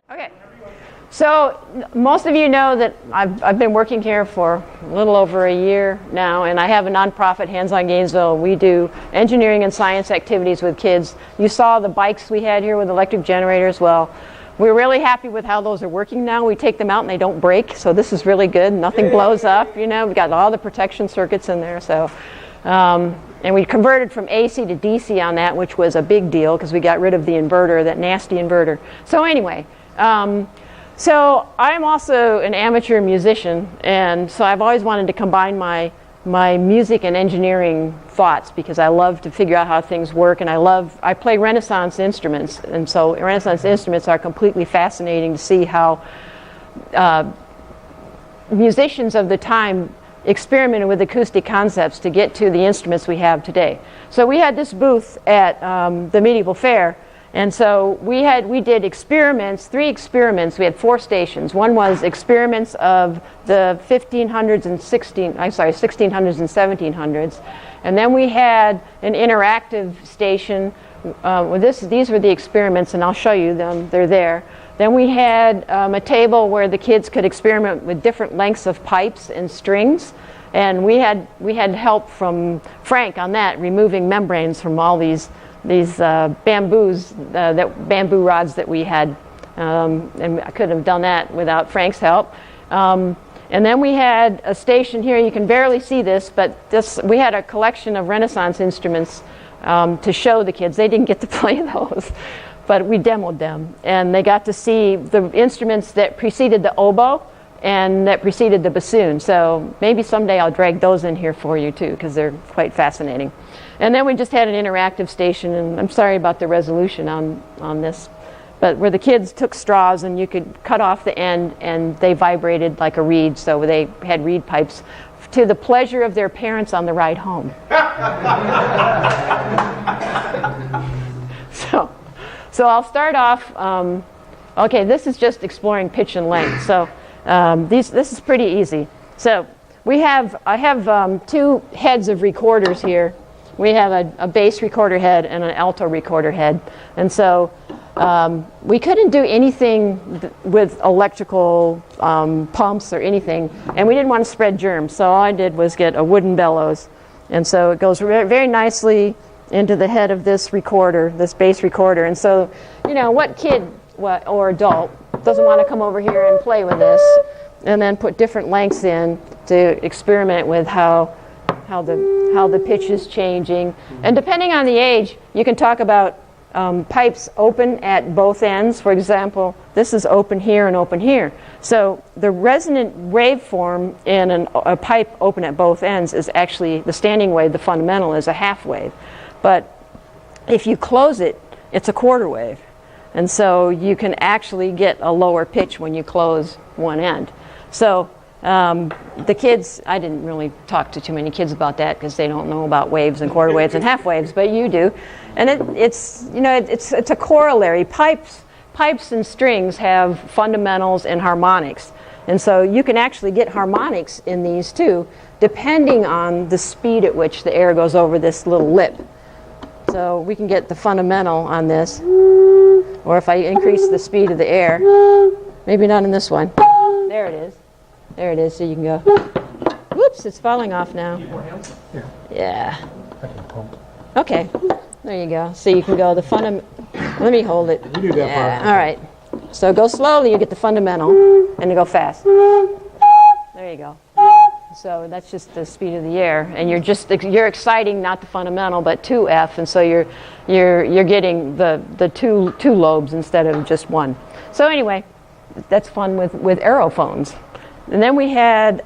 Okay, so most of you know that I've been working here for a little over a year now, and I have a nonprofit, Hands on Gainesville. We do engineering and science activities with kids. You saw the bikes we had here with electric generators. Well, we're really happy with how those are working now. We take them out and they don't break, so this is really good. Nothing blows up, you know. We've got all the protection circuits in there, so. And we converted from AC to DC on that, which was a big deal because we got rid of the inverter, that nasty inverter. So anyway, so I'm also an amateur musician, and so I've always wanted to combine my music and engineering thoughts because I love to figure out how things work, and I play Renaissance instruments, and so Renaissance instruments are completely fascinating to see how musicians of the time experimented with acoustic concepts to get to the instruments we have today. So we had this booth at the medieval fair, and so we did experiments, 3 experiments. We had 4 stations. One was experiments of the 1600s and 1700s, and then we had an interactive station. These were the experiments, and I'll show you them. They're there. Then we had a table where the kids could experiment with different lengths of pipes and strings, and we had help from Frank on that, removing membranes from all these bamboo rods that we had, and I couldn't have done that without Frank's help. And then we had a station here. You can barely see this, but we had a collection of Renaissance instruments to show the kids. They didn't get to play those. But we demoed them, and they got to see the instruments that preceded the oboe and that preceded the bassoon. So maybe someday I'll drag those in here for you too, because they're quite fascinating. And then we just had an interactive station, and I'm sorry about the resolution on this, but where the kids took straws and you could cut off the end and they vibrated like a reed, so they had reed pipes to the pleasure of their parents on the ride home. So I'll start off, okay, this is just exploring pitch and length. So this is pretty easy. So I have 2 heads of recorders here. We have a bass recorder head and an alto recorder head. And so we couldn't do anything with electrical pumps or anything, and we didn't want to spread germs. So all I did was get a wooden bellows. And so it goes very nicely into the head of this recorder, this bass recorder. And so, you know, what kid or adult doesn't want to come over here and play with this and then put different lengths in to experiment with how the pitch is changing. And depending on the age, you can talk about pipes open at both ends. For example, this is open here and open here. So the resonant waveform in a pipe open at both ends is actually the standing wave. The fundamental is a half wave. But if you close it, it's a quarter wave. And so you can actually get a lower pitch when you close one end. So the kids, I didn't really talk to too many kids about that because they don't know about waves and quarter waves and half waves, but you do. And it's a corollary. Pipes and strings have fundamentals and harmonics. And so you can actually get harmonics in these too, depending on the speed at which the air goes over this little lip. So we can get the fundamental on this, or if I increase the speed of the air, maybe not in this one. There it is. There it is, so you can go. Whoops, it's falling off now. Yeah. Okay, there you go. So you can go the fundamental. Let me hold it. You do that part. All right. So go slowly, you get the fundamental, and you go fast. There you go. So that's just the speed of the air, and you're exciting not the fundamental but 2F, and so you're getting the two lobes instead of just one. So anyway, that's fun with aerophones. And then we had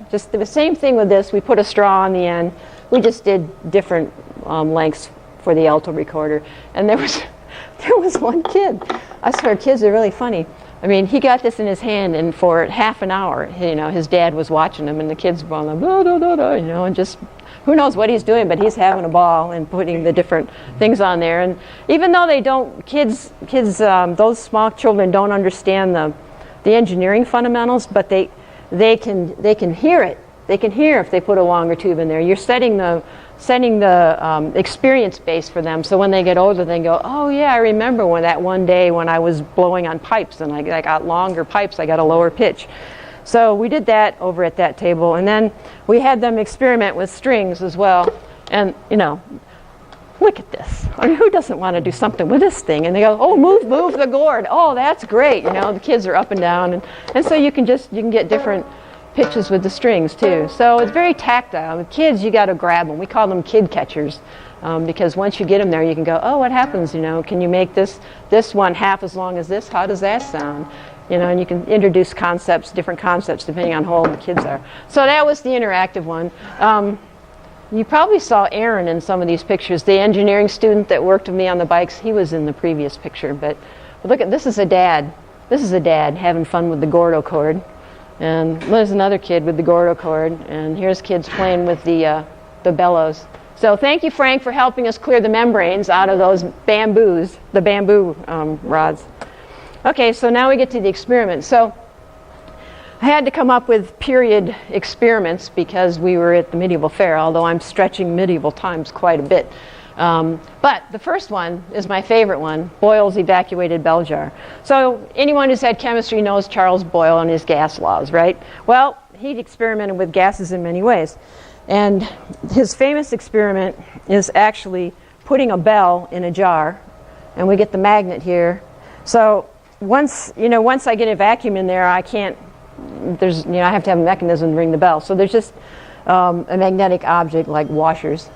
just the same thing with this. We put a straw on the end. We just did different lengths for the alto recorder, and there was one kid. I swear, kids are really funny. I mean, he got this in his hand, and for half an hour, you know, his dad was watching him, and the kids were like, blah, blah, blah, blah, you know, and just who knows what he's doing, but he's having a ball and putting the different things on there. And even though they don't, kids, those small children don't understand the engineering fundamentals, but they can hear it. They can hear if they put a longer tube in there. You're setting the setting the experience base for them, so when they get older they go, oh yeah, I remember when that one day when I was blowing on pipes and I got longer pipes, I got a lower pitch. So we did that over at that table, and then we had them experiment with strings as well. And look at this. I mean, who doesn't want to do something with this thing? And they go, oh, move the gourd. Oh, that's great. The kids are up and down, and so you can get different pitches with the strings too. So it's very tactile. With kids, you got to grab them. We call them kid catchers, because once you get them there, you can go, oh, what happens? Can you make this one half as long as this? How does that sound? And you can introduce different concepts depending on how old the kids are. So that was the interactive one. You probably saw Aaron in some of these pictures, the engineering student that worked with me on the bikes. He was in the previous picture. But look at this is a dad. This is a dad having fun with the Gordo cord. And there's another kid with the Gordo cord. And here's kids playing with the bellows. So thank you, Frank, for helping us clear the membranes out of those the bamboo rods. Okay, so now we get to the experiment. So I had to come up with period experiments because we were at the medieval fair, although I'm stretching medieval times quite a bit. But the first one is my favorite one, Boyle's evacuated bell jar. So anyone who's had chemistry knows Charles Boyle and his gas laws, right? Well, he experimented with gases in many ways. And his famous experiment is actually putting a bell in a jar, and we get the magnet here. So once I get a vacuum in there, I have to have a mechanism to ring the bell. So there's just a magnetic object like washers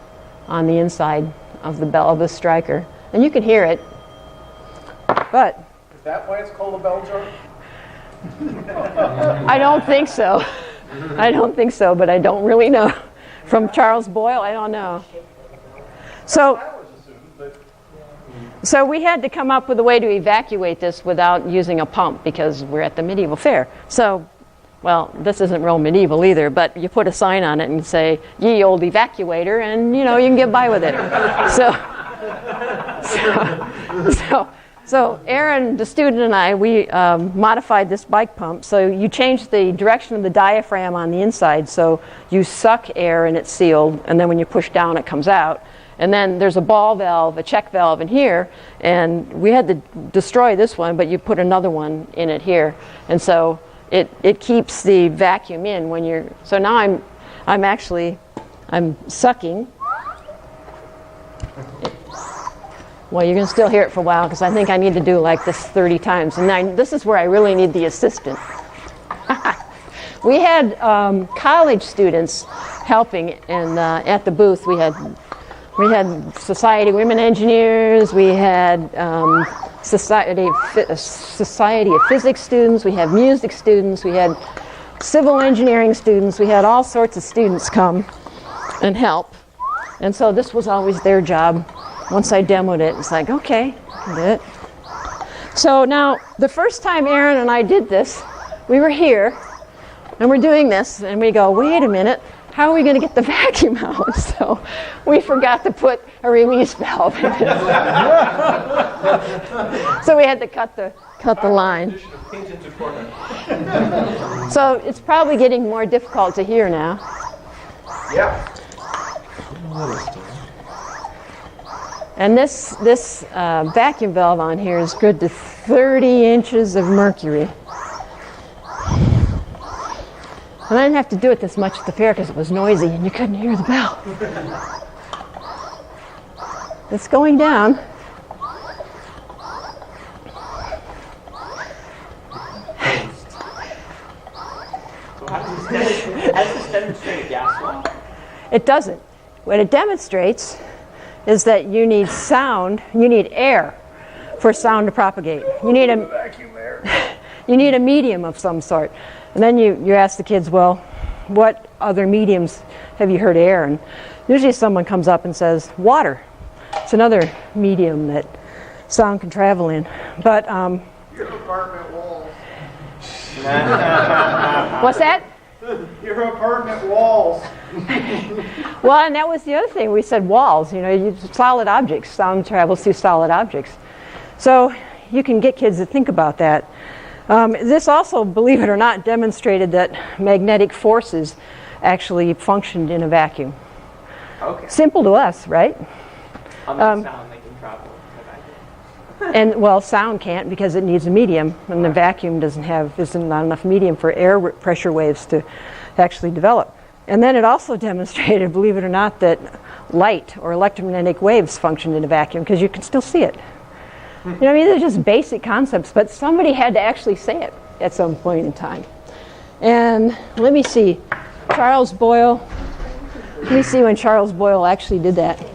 on the inside of the bell of the striker, and you can hear it. But is that why it's called a bell jar? I don't think so. But I don't really know. From Charles Boyle, I don't know. So we had to come up with a way to evacuate this without using a pump because we're at the medieval fair. So, well, this isn't real medieval either, but you put a sign on it and say, ye old evacuator, and you can get by with it. So Aaron, the student, and I, we modified this bike pump. So you change the direction of the diaphragm on the inside, so you suck air and it's sealed, and then when you push down, it comes out. And then there's a ball valve, a check valve in here, and we had to destroy this one, but you put another one in it here. And so it keeps the vacuum in when you're, so now I'm sucking. Well, you're going to still hear it for a while because I think I need to do like this 30 times. And this is where I really need the assistant. We had college students helping, and at the booth we had Society of Women Engineers, we had Society of Physics students, we had music students, we had civil engineering students, we had all sorts of students come and help. And so this was always their job. Once I demoed it, it's like, okay, I can do it. So now, the first time Aaron and I did this, we were here, and we're doing this, and we go, wait a minute, how are we going to get the vacuum out? So we forgot to put a release valve in it. So we had to cut the line. So it's probably getting more difficult to hear now. Yeah. And this vacuum valve on here is good to 30 inches of mercury. And I didn't have to do it this much at the fair because it was noisy and you couldn't hear the bell. It's going down. So has this demonstrated gas law? It doesn't. What it demonstrates is that you need air for sound to propagate. You need a medium of some sort. And then you ask the kids, well, what other mediums have you heard air? And usually someone comes up and says, water. It's another medium that sound can travel in. But Your apartment walls. what's that? Your apartment walls. Well, and that was the other thing. We said walls, solid objects. Sound travels through solid objects. So you can get kids to think about that. This also, believe it or not, demonstrated that magnetic forces actually functioned in a vacuum. Okay. Simple to us, right? Unlike sound, they can travel in a vacuum. And well, sound can't because it needs a medium, and the vacuum isn't not enough medium for air pressure waves to actually develop. And then it also demonstrated, believe it or not, that light or electromagnetic waves function in a vacuum because you can still see it. You know what I mean? They're just basic concepts, but somebody had to actually say it at some point in time. And let me see, Charles Boyle. Let me see when Charles Boyle actually did that.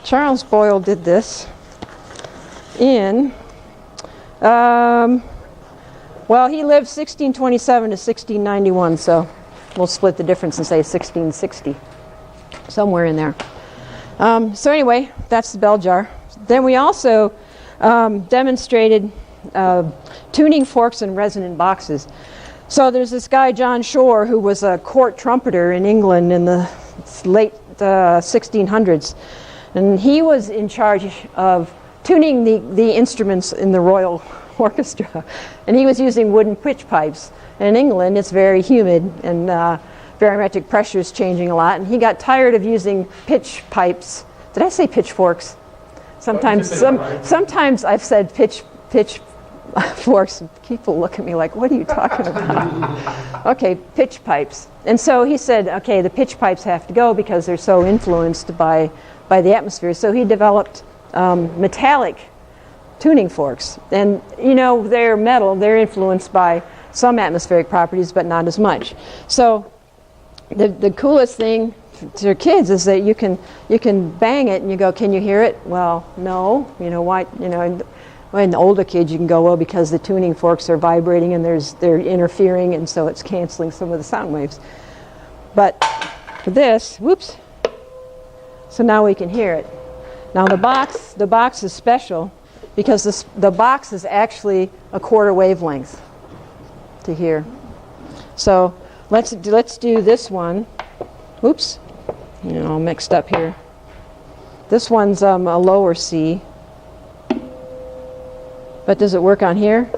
Charles Boyle did this in, well, he lived 1627 to 1691, so we'll split the difference and say 1660, somewhere in there. So anyway, that's the bell jar. Then we also demonstrated tuning forks and resonant boxes. So there's this guy, John Shore, who was a court trumpeter in England in the late 1600s. And he was in charge of tuning the instruments in the Royal Orchestra. And he was using wooden pitch pipes. And in England, it's very humid and barometric pressure is changing a lot. And he got tired of using pitch pipes. Did I say pitchforks? Sometimes I've said pitch forks. People look at me like, what are you talking about? Okay, pitch pipes. And so he said, okay, the pitch pipes have to go because they're so influenced by the atmosphere. So he developed metallic tuning forks. And, you know, they're metal. They're influenced by some atmospheric properties, but not as much. So the coolest thing to your kids is that you can bang it and you go, can you hear it? Well, no. You know, why? You know, when the older kids, you can go, well, because the tuning forks are vibrating and they're interfering, and so it's canceling some of the sound waves. But for this, whoops. So now we can hear it. Now the box is special because the box is actually a quarter wavelength to hear. So let's do this one. Oops, all mixed up here. This one's a lower C. But does it work on here?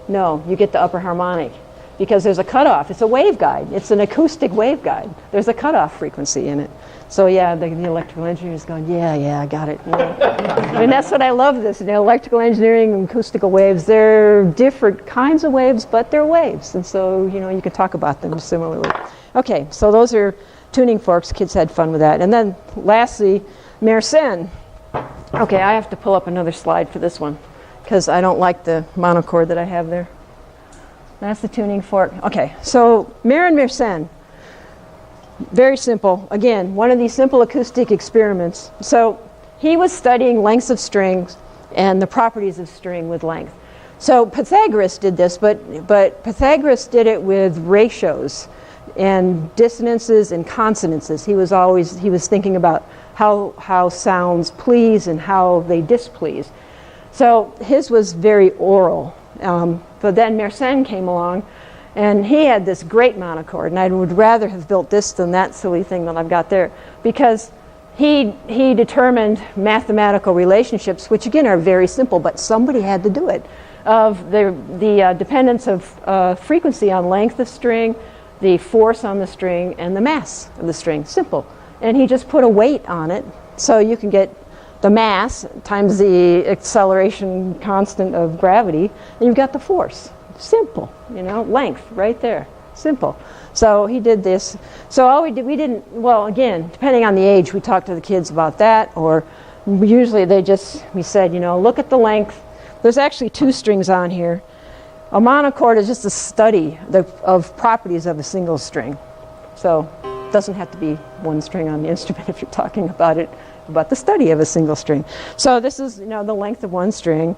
No, you get the upper harmonic because there's a cutoff. It's a waveguide. It's an acoustic waveguide. There's a cutoff frequency in it. So yeah, the electrical engineer is going, yeah, I got it. Yeah. I mean, that's what I love this. Electrical engineering and acoustical waves, they're different kinds of waves, but they're waves. And so, you can talk about them similarly. Okay, so those are tuning forks. Kids had fun with that. And then lastly, Mersenne. Okay, I have to pull up another slide for this one because I don't like the monochord that I have there. That's the tuning fork. Okay, so Marin Mersenne. Very simple. Again, one of these simple acoustic experiments. So he was studying lengths of strings and the properties of string with length. So Pythagoras did this, but Pythagoras did it with ratios and dissonances and consonances. He was thinking about how sounds please and how they displease. So his was very oral. But then Mersenne came along, and he had this great monochord, and I would rather have built this than that silly thing that I've got there, because he determined mathematical relationships, which again are very simple, but somebody had to do it, of the dependence of frequency on length of string, the force on the string, and the mass of the string. Simple. And he just put a weight on it, so you can get the mass times the acceleration constant of gravity, and you've got the force. Simple, length right there. Simple. So he did this. So we didn't, well, again, depending on the age, we talked to the kids about that, or usually we said, look at the length. There's actually two strings on here. A monochord is just a study of properties of a single string. So it doesn't have to be one string on the instrument if you're talking about the study of a single string. So this is, the length of one string,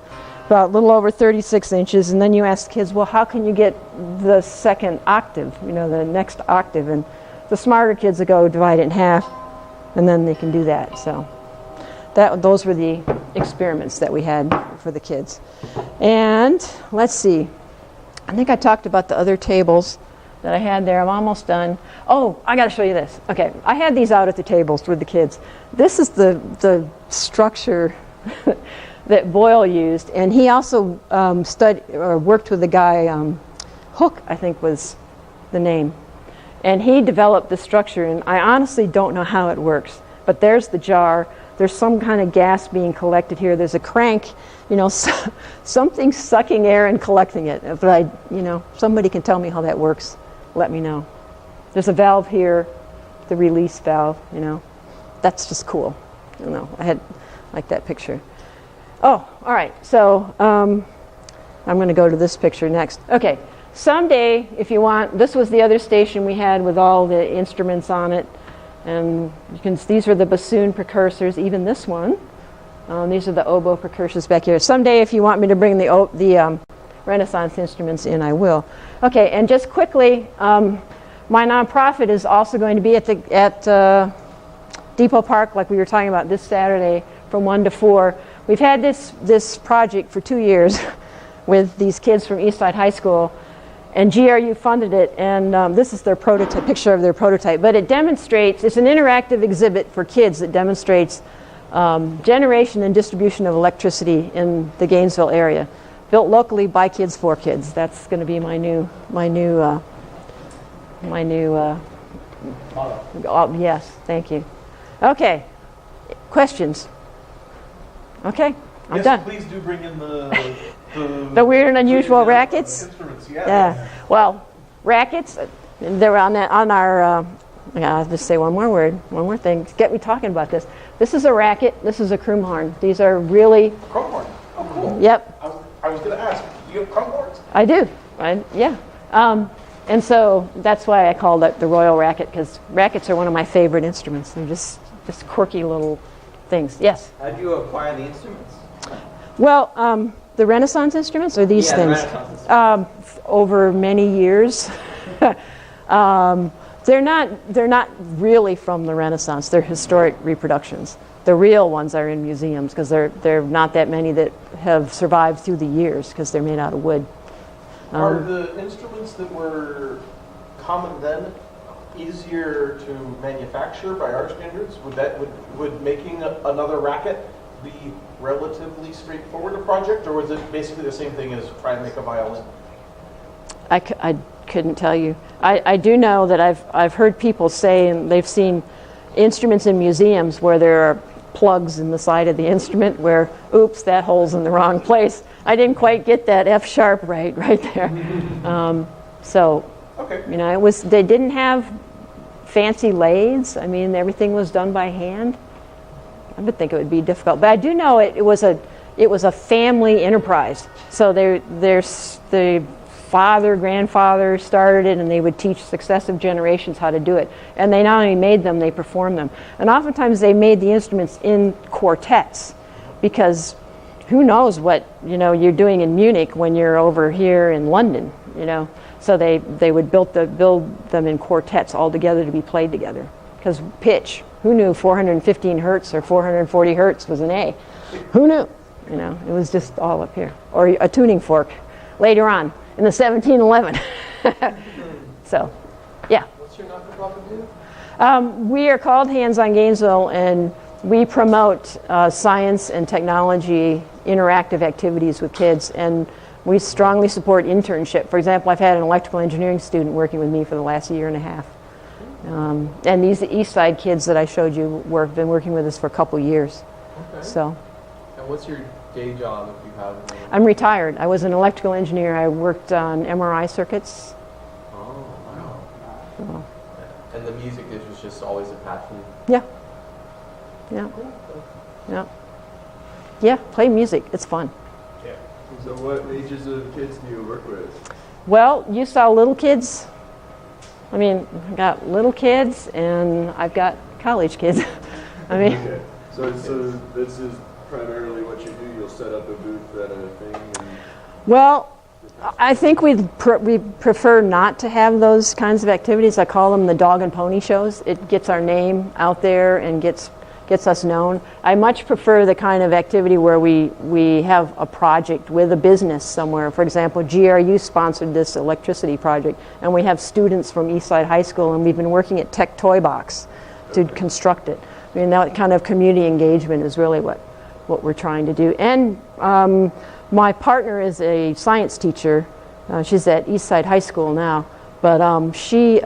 about a little over 36 inches, and then you ask kids, well, how can you get the second octave, the next octave? And the smarter kids will go divide it in half, and then they can do that. So those were the experiments that we had for the kids. And let's see. I think I talked about the other tables that I had there. I'm almost done. Oh, I got to show you this. Okay, I had these out at the tables with the kids. This is the structure that Boyle used, and he also worked with the guy, Hook, I think was the name. And he developed the structure, and I honestly don't know how it works. But there's the jar. There's some kind of gas being collected here. There's a crank, something sucking air and collecting it. But somebody can tell me how that works. Let me know. There's a valve here, the release valve. That's just cool. I like that picture. Oh, all right. So I'm going to go to this picture next. Okay. Someday, if you want, this was the other station we had with all the instruments on it. And these are the bassoon precursors, even this one. These are the oboe precursors back here. Someday, if you want me to bring the Renaissance instruments in, I will. Okay, and just quickly, my nonprofit is also going to be at Depot Park, like we were talking about, this Saturday from 1 to 4. We've had this project for 2 years with these kids from Eastside High School. And GRU funded it, and this is their prototype, picture of their prototype. But it demonstrates, it's an interactive exhibit for kids that demonstrates generation and distribution of electricity in the Gainesville area. Built locally by kids for kids. That's going to be my new yes, thank you. Okay, questions? Okay, I'm done. Please do bring in the weird and unusual rackets. Instruments, yeah. Well, rackets. They're on our. I'll just say one more thing. Get me talking about this. This is a racket. This is a chrome horn. These are really. Chrome horn. Oh, cool. Yep. I was going to ask. Do you have chrome horns? I do. Yeah. And so that's why I called it the Royal Racket, because rackets are one of my favorite instruments. They're just quirky little things. Yes. How do you acquire the instruments? Well, the Renaissance instruments or these things? Over many years. They're not really from the Renaissance. They're historic reproductions. The real ones are in museums because there are not that many that have survived through the years because they're made out of wood. Are the instruments that were common then easier to manufacture by our standards? Would making another racket be relatively straightforward a project, or was it basically the same thing as trying to make a violin? I couldn't tell you. I do know that I've heard people say, and they've seen instruments in museums where there are plugs in the side of the instrument where, oops, that hole's in the wrong place. I didn't quite get that F sharp right there. Okay. They didn't have fancy lathes. I mean, everything was done by hand. I would think it would be difficult, but I do know it was a family enterprise. So the father, grandfather started it, and they would teach successive generations how to do it. And they not only made them, they performed them. And oftentimes they made the instruments in quartets, because who knows what you're doing in Munich when you're over here in London. So they would build them in quartets all together to be played together. Because pitch, who knew 415 hertz or 440 hertz was an A? Who knew? It was just all up here. Or a tuning fork later on in the 1711. So, yeah. What's your not-for-profit do? We are called Hands on Gainesville, and we promote science and technology interactive activities with kids, and we strongly support internship. For example, I've had an electrical engineering student working with me for the last year and a half. And these East Side kids that I showed you been working with us for a couple years. Okay. So. And what's your day job if you have one? I'm retired. I was an electrical engineer. I worked on MRI circuits. Oh, wow. So. And the music was just always a passion? Yeah. Yeah. Yeah. Yeah, play music. It's fun. Yeah. So what ages of kids do you work with? Well, you saw little kids. I mean, I got little kids and I've got college kids. I mean. Okay. So this is primarily what you do. You'll set up a booth at a thing. Well, I think we prefer not to have those kinds of activities. I call them the dog and pony shows. It gets our name out there and gets us known. I much prefer the kind of activity where we have a project with a business somewhere. For example, GRU sponsored this electricity project, and we have students from Eastside High School, and we've been working at Tech Toy Box to construct it. I mean, that kind of community engagement is really what we're trying to do. And my partner is a science teacher. She's at Eastside High School now, but she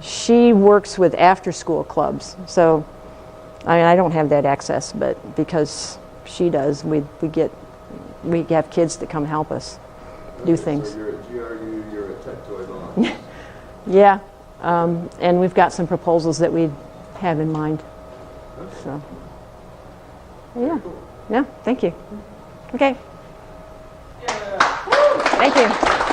she works with after-school clubs. So, I mean, I don't have that access, but because she does, we have kids that come help us do things. So you're at GRU, you're at Tech Toy Lawn. Yeah, and we've got some proposals that we have in mind. So, yeah, yeah, thank you. Okay. Thank you.